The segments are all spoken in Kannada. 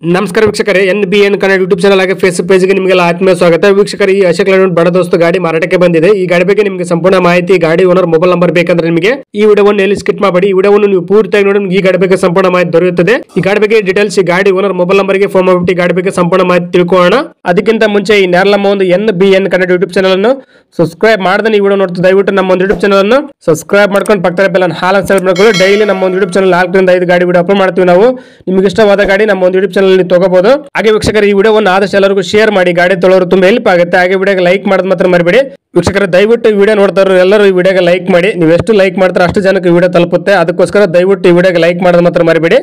ನಮಸ್ಕಾರ ವೀಕ್ಷಕರೇ, NBN ಕನ್ನಡ ಯೂಟ್ಯೂಬ್ ಚಾನಲ್ ಹಾಗೆ ಫೇಸ್ಬುಕ್ ಪೇಜ್ಗೆ ನಿಮಗೆಲ್ಲ ಆತ್ಮೀಯ ಸ್ವಾಗತ. ವೀಕ್ಷಕರೇ, ಈ ಅಶೋಕ್ ಲೇಲ್ಯಾಂಡ್ ಬಡ ದೋಸ್ತು ಗಾಡಿ ಮಾರಾಟಕ್ಕೆ ಬಂದಿದೆ. ಈ ಗಾಡಿ ಬಗ್ಗೆ ನಿಮಗೆ ಸಂಪೂರ್ಣ ಮಾಹಿತಿ, ಗಾಡಿ ಓನರ್ ಮೊಬೈಲ್ ನಂಬರ್ ಬೇಕಂದ್ರೆ ನಿಮಗೆ ಈ ವಿಡಿಯೋವನ್ನು ಎಲ್ಲಿ ಸ್ಕಿಪ್ ಮಾಡಬೇಡಿ. ಈ ವಿಡಿಯೋವನ್ನು ನೀವು ಪೂರ್ತಿಯಾಗಿ ನೋಡಿ ಈ ಗಾಡಿ ಬಗ್ಗೆ ಸಂಪೂರ್ಣ ಮಾಹಿತಿ ದೊರೆಯುತ್ತದೆ. ಈ ಗಾಡಿ ಬಗ್ಗೆ ಡೀಟೇಲ್ಸ್ ಈ ಗಾಡಿ ಓನರ್ ಮೊಬೈಲ್ ನಂಬರ್ಗೆ ಫೋನ್ ಮಾಡಿಬಿಟ್ಟು ಈ ಗಾಡಿ ಬಗ್ಗೆ ಸಂಪೂರ್ಣ ಮಾಹಿತಿ ತಿಳ್ಕೊಳ್ಳೋಣ. ಅದಕ್ಕಿಂತ ಮುಂಚೆ ಈ ನಮ್ಮ ಒಂದು NBN ಕನ್ನಡ ಯೂಟ್ಯೂಬ್ ಚಾನಲ್ ಅನ್ನು ಸಬ್ಸ್ಕ್ರೈಬ್ ಮಾಡದೆ ಈ ವಿಡಿಯೋ ನೋಡ್ತಾ ದಯವಿಟ್ಟು ನಮ್ಮ ಒಂದು ಯೂಟ್ಯೂಬ್ ಚಾನಲ್ ಅನ್ನು ಸಬ್ಸ್ಕ್ರೈಬ್ ಮಾಡ್ಕೊಂಡು ಪಕ್ಕದ ಬೆಲ್ ಅನ್ನು ಹಾಲ್ ಸೆಲೆಕ್ಟ್ ಮಾಡ್ಕೊಂಡು ಡೈಲಿ ನಮ್ಮ ಒಂದು ಯೂಟ್ಯೂಬ್ ಚಾನಲ್ 4 ರಿಂದ 5 ಗಾಡಿ ವಿಡಿಯೋ ಅಪ್ಲೋಡ್ ಮಾಡ್ತೀವಿ. ನಾವು ನಿಮಗೆ ಇಷ್ಟವಾದ ಗಾಡಿ ನಮ್ಮ ಒಂದು ಯೂಟ್ಯೂಬ್ ಚಾನಲ್ ತಗೋಬಹುದು. ಹಾಗೆ ವೀಕ್ಷಕರು, ಈ ವಿಡಿಯೋವನ್ನು ಆದಷ್ಟು ಎಲ್ಲರಿಗೂ ಶೇರ್ ಮಾಡಿ, ಗಾಡಿ ತೊಳೋರು ತುಂಬಾ ಹೆಲ್ಪ್ ಆಗುತ್ತೆ. ಹಾಗೆ ವಿಡಿಯೋಗೆ ಲೈಕ್ ಮಾಡೋದು ಮಾತ್ರ ಮರಿಬೇಡಿ. ವೀಕ್ಷಕರು, ದಯವಿಟ್ಟು ಈ ವಿಡಿಯೋ ನೋಡ್ತಾರೋ ಎಲ್ಲರೂ ಈ ವಿಡಿಯೋಗೆ ಲೈಕ್ ಮಾಡಿ. ನೀವು ಎಷ್ಟು ಲೈಕ್ ಮಾಡ್ತಾರೆ ಅಷ್ಟು ಜನಕ್ಕೆ ವಿಡಿಯೋ ತಲುಪುತ್ತೆ. ಅದಕ್ಕೋಸ್ಕರ ದಯವಿಟ್ಟು ಈ ವಿಡಿಯೋಗೆ ಲೈಕ್ ಮಾಡೋದು ಮಾತ್ರ ಮರಿಬೇಡಿ.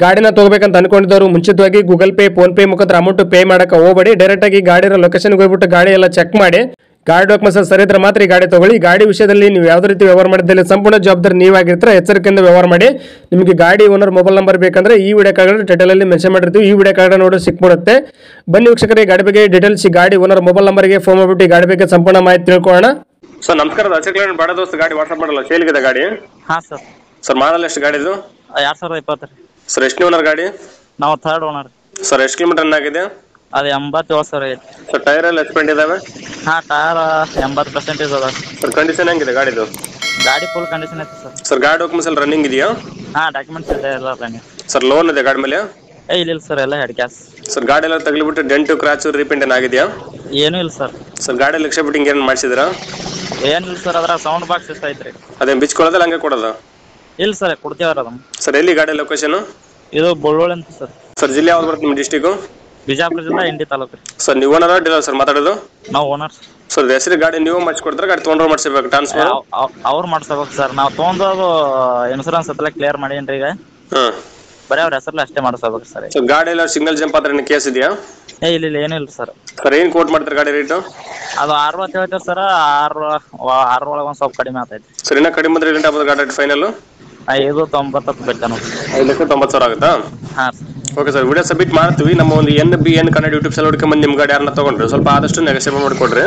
ಗಾಡಿನ ತಗೋಬೇಕಂತ ಅನ್ಕೊಂಡಿದ್ದವರು ಮುಂಚಿತವಾಗಿ ಗೂಗಲ್ ಪೇ, ಫೋನ್ ಪೇ ಮುಖಾಂತರ ಅಮೌಂಟ್ ಪೇ ಮಾಡಕ್ಕೆ ಹೋಗಬೇಡಿ. ಡೈರೆಕ್ಟ್ ಆಗಿ ಗಾಡಿಯ ಲೊಕೇಶನ್ಗೆ ಹೋಗ್ಬಿಟ್ಟು ಗಾಡಿ ಎಲ್ಲ ಚೆಕ್ ಮಾಡಿ, ಗಾಡಿ ಡಾಕ್ಯುಮೆಂಟ್ಸ್ ಸರಿ ಇದ್ರೆ ಮಾತ್ರ ಈ ಗಾಡಿ ತಗೊಳ್ಳಿ. ಗಾಡಿ ವಿಷಯದಲ್ಲಿ ನೀವು ಯಾವುದೇ ರೀತಿ ವ್ಯವಹಾರ ಮಾಡಿದಲ್ಲಿ ಸಂಪೂರ್ಣ ಜವಾಬ್ದಾರಿ ನೀವಾಗಿರ್ತಾರೆ. ಎಚ್ಚರಿಕೆಯಿಂದ ವ್ಯವಹಾರ ಮಾಡಿ. ನಿಮಗೆ ಗಾಡಿ ಓನರ್ ಮೊಬೈಲ್ ನಂಬರ್ ಬೇಕಂದ್ರೆ ಈ ವಿಡಿಯೋ ಕಾರ್ಡ್ ಟೈಟಲ್ ಅಲ್ಲಿ ಮೆನ್ಷನ್ ಮಾಡಿರ್ತೀವಿ. ಈ ವಿಡಿಯೋ ಕಾರ್ಡ್ ನೋಡಿ ಸಿಕ್ಬಿಡುತ್ತೆ. ಬನ್ನಿ ವೀಕ್ಷಕರೇ, ಈ ಗಾಡಿ ಬಗ್ಗೆ ಡೀಟೇಲ್ಸ್ ಈ ಗಾಡಿ ಓನರ್ ಮೊಬೈಲ್ ನಂಬರ್ಗೆ ಫೋನ್ ಮಾಡಿಬಿಟ್ಟು ಈ ಗಾಡಿ ಬಗ್ಗೆ ಸಂಪೂರ್ಣ ಮಾಹಿತಿ ತಿಳ್ಕೊಳ್ಳೋಣ. ಸರ್ ನಮಸ್ಕಾರ, ಅಶೋಕ್ ಲೇಲ್ಯಾಂಡ್ ಬಡ ದೋಸ್ತು ಗಾಡಿ ವಾಟ್ಸ್ಆಪ್ ಮಾಡಲ್ಲ ಸೇಲ್ಗಿದೆ ಗಾಡಿ? ಹಾ ಸರ್. ಸರ್ ಮಾಡಲ್ಲ ಎಷ್ಟು ಗಾಡಿದು? 2020 ರೀ. ಸರ್ ಎಷ್ಟು ಓನರ್ ಗಾಡಿ? ನಾವು ಥರ್ಡ್ ಓನರ್. ಸರ್ ಎಷ್ಟು ಕಿಲೋಮೀಟರ್ ರನ್ ಆಗಿದೆ? ಅದು 87,000 ಐತಿ. ಸರ್ ಟೈರ್ ಎಲ್ಲ ಎಕ್ಸ್ಪೆಂಡ್ ಇದಾವೆ? ಹಾ, ಟೈರ್ 80% ಅದ. ಸರ್ ಕಂಡೀಷನ್ ಹೆಂಗಿದೆ ಗಾಡಿದು? ಗಾಡಿ ಫುಲ್ ಕಂಡೀಷನ್ ಐತಿ ಸರ್. ಸರ್ ಗಾಡಿ ಡಾಕ್ಯುಮೆಂಟ್ಸ್ ಎಲ್ಲ ರನ್ನಿಂಗ್ ಇದೆಯಾ? ಹಾ, ಡಾಕ್ಯುಮೆಂಟ್ಸ್ ಇದೆ ಎಲ್ಲ ರನ್ನಿಂಗ್. ಸರ್ ಲೋನ್ ಇದೆ ಗಾಡಿ ಮೇಲೆ? ಇಲ್ಲ ಸರ್, ಎಲ್ಲ ಹೆಡ್ ಕ್ಯಾಶ್. ಸರ್ ಗಾಡಿ ಎಲ್ಲ ತಗಲಿಬಿಟ್ಟು ಡೆಂಟು ಕ್ರಾಚು ರೀಪೇಂಟ್ ಏನಾಗಿದೆಯಾ? ಏನೂ ಇಲ್ಲ ಸರ್. ಸರ್ ಗಾಡಿ ಲಕ್ಷ ಬಿಟ್ಟಿಂಗ್ ಏನು ಮಾಡಿಸಿದ್ರಾ? ಏನಿಲ್ಲ ಸರ್, ಅದ್ರ ಸೌಂಡ್ ಬಾಕ್ಸ್ ಇಷ್ಟ ಐತ್ರಿ. ಅದೇನು ಬಿಚ್ಕೊಳ್ಳೋದಲ್ಲ ಹಂಗೆ ಕೊಡೋದು? ಇಲ್ಲ ಸರ್, ಕೊಡ್ತೇವ್ರ ಅದನ್ನ. ಸರ್ ಎಲ್ಲಿ ಗಾಡಿ ಲೊಕೇಶನ್? ಇದು ಬಳ್ಳೊಳ್ಳಿ ಅಂತ ಸರ್. ಸರ್ ಜಿಲ್ಲೆ ಯಾವ್ದು ಬರುತ್ತೆ ನಿಮ್ಮ ಡಿಸ್ಟಿಕ್? ಬಿಜಾಪುರ ಜಿಲ್ಲಾ, ಇಂಡಿ ತಾಲೂಕು ರೀ. ಸರ್ ನೀವು ಓನರ್ ಡೀಲರ್ ಸರ್ ಮಾತಾಡೋದು? ನಾವು ಓನರ್. ಸರ್ ಹೆಸರು ಗಾಡಿ ನೀವು ಮಾಡಿಸ್ಕೊಡ್ತಾರೆ, ಗಾಡಿ ತೊಗೊಂಡ್ರೆ ಮಾಡಿಸ್ಬೇಕು ಟ್ರಾನ್ಸ್ಫರ್? ಅವ್ರು ಮಾಡ್ಸ್ಬೇಕು ಸರ್. ನಾವು ತೊಗೊಂಡು ಇನ್ಸೂರೆನ್ಸ್ ಎಲ್ಲ ಕ್ಲಿಯರ್ ಮಾಡೀನಿ ಈಗ. ಹಾಂ, ಬರೀ ಅವ್ರ ಹೆಸರಲ್ಲಿ ಅಷ್ಟೇ ಮಾಡಿಸ್ಬೇಕು ಸರ್. ಸರ್ ಗಾಡಿ ಎಲ್ಲ ಸಿಗ್ನಲ್ ಜಂಪ್ ಆದ್ರೆ ಕೇಸ್ ಇದೆಯಾ? ಇಲ್ಲ ಏನಿಲ್ಲ ಸರ್. ಸರ್ ಏನು ಕೋಟ್ ಮಾಡ್ತಾರೆ ಗಾಡಿ ರೇಟು? ಅದು 60 ಹೇಳ್ತೀವಿ ಸರ್. 6 ಒಳಗೆ ಒಂದು ಸ್ವಲ್ಪ ಕಡಿಮೆ ಆಗ್ತೈತಿ ಸರ್. ಇನ್ನೂ ಕಡಿಮೆ ಬಂದ್ರೆ ರೇಟ್ ಆಗ್ಬೋದು ಗಾಡಿ ರೇಟ್ ಫೈನಲ್? 590 ಬೇಕಾನು. 5,90,000 ಆಗುತ್ತಾ? ಹಾಂ sir. Okay sir, video submit ಮಾಡ್ತೀವಿ. ನಮ್ಮ ಒಂದು NBN ಕನ್ನಡ ಯೂಟ್ಯೂಬ್ ಚಾನಲ್ ಹುಡುಕಿ ಬಂದು ನಿಮ್ಮ ಗಾಡಿ ಯಾರನ್ನ ತೊಗೊಂಡ್ರೆ ಸ್ವಲ್ಪ ಆದಷ್ಟು ನೆಗೋಸಿಯೇಟ್ ಮಾಡಿಕೊಡ್ರಿ.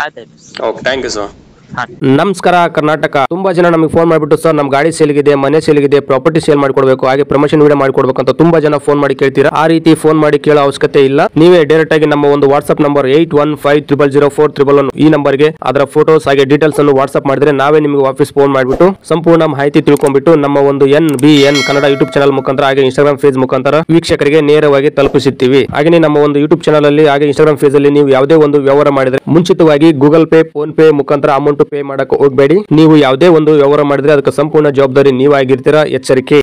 ಆಯ್ತಾಯ್ತು. Okay, thank you sir. ನಮಸ್ಕಾರ ಕರ್ನಾಟಕ. ತುಂಬಾ ಜನ ನಮಗೆ ಫೋನ್ ಮಾಡಿಬಿಟ್ಟು ಸರ್ ನಮ್ಮ ಗಾಡಿ ಸೇಲ್ಗಿದೆ, ಮನೆ ಸೇಲ್ಗಿದೆ, ಪ್ರಾಪರ್ಟಿ ಸೇಲ್ ಮಾಡಿಕೊಡ್ಬೇಕು, ಹಾಗೆ ಪ್ರಮೋಷನ್ ವಿಡಿಯೋ ಮಾಡಿಕೊಡ್ಬೇಕು ಅಂತ ತುಂಬಾ ಜನ ಫೋನ್ ಮಾಡಿ ಕೇಳ್ತೀರಾ. ಆ ರೀತಿ ಫೋನ್ ಮಾಡಿ ಕೇಳೋ ಅವಶ್ಯಕತೆ ಇಲ್ಲ. ನೀವೇ ಡೈರೆಕ್ಟ್ ಆಗಿ ನಮ್ಮ ಒಂದು ವಾಟ್ಸ್ಆಪ್ ನಂಬರ್ 81500411 ಈ ನಂಬರ್ಗೆ ಅದರ ಫೋಟೋಸ್ ಹಾಗೆ ಡೀಟೇಲ್ಸ್ ಅನ್ನು ವಾಟ್ಸ್ಆಪ್ ಮಾಡಿದ್ರೆ ನಾವೇ ನಿಮಗೆ ವಾಪಸ್ ಫೋನ್ ಮಾಡಿಬಿಟ್ಟು ಸಂಪೂರ್ಣ ಮಾಹಿತಿ ತಿಳ್ಕೊಂಡ್ಬಿಟ್ಟು ನಮ್ಮ ಒಂದು NBN ಕನ್ನಡ ಯೂಟ್ಯೂಬ್ ಚಾನಲ್ ಮುಖಾಂತರ ಹಾಗೆ ಇನ್ಸ್ಟಾಗ್ರಾಮ್ ಪೇಜ್ ಮುಖಾಂತರ ವೀಕ್ಷಕರಿಗೆ ನೇರವಾಗಿ ತಲುಪಿಸುತ್ತೀವಿ. ಹಾಗೆ ನಮ್ಮ ಒಂದು ಯೂಟ್ಯೂಬ್ ಚಾನಲ್ ಅಲ್ಲಿ ಹಾಗೆ ಇನ್ಸ್ಟಾಗ್ರಾಮ್ ಪೇಜ್ ಅಲ್ಲಿ ನೀವು ಯಾವುದೇ ಒಂದು ವ್ಯವಹಾರ ಮಾಡಿದ್ರೆ ಮುಂಚಿತವಾಗಿ ಗೂಗಲ್ ಪೇ, ಫೋನ್ ಪೇ ಮುಖಾಂತರ ಅಮೌಂಟ್ ಪೇ ಮಾಡಕ್ಕೆ ಹೋಗಬೇಡಿ. ನೀವು ಯಾವುದೇ ಒಂದು ವ್ಯವಹಾರ ಮಾಡಿದ್ರೆ ಅದಕ್ಕೆ ಸಂಪೂರ್ಣ ಜವಾಬ್ದಾರಿ ನೀವಾಗಿರ್ತೀರಾ. ಎಚ್ಚರಿಕೆ.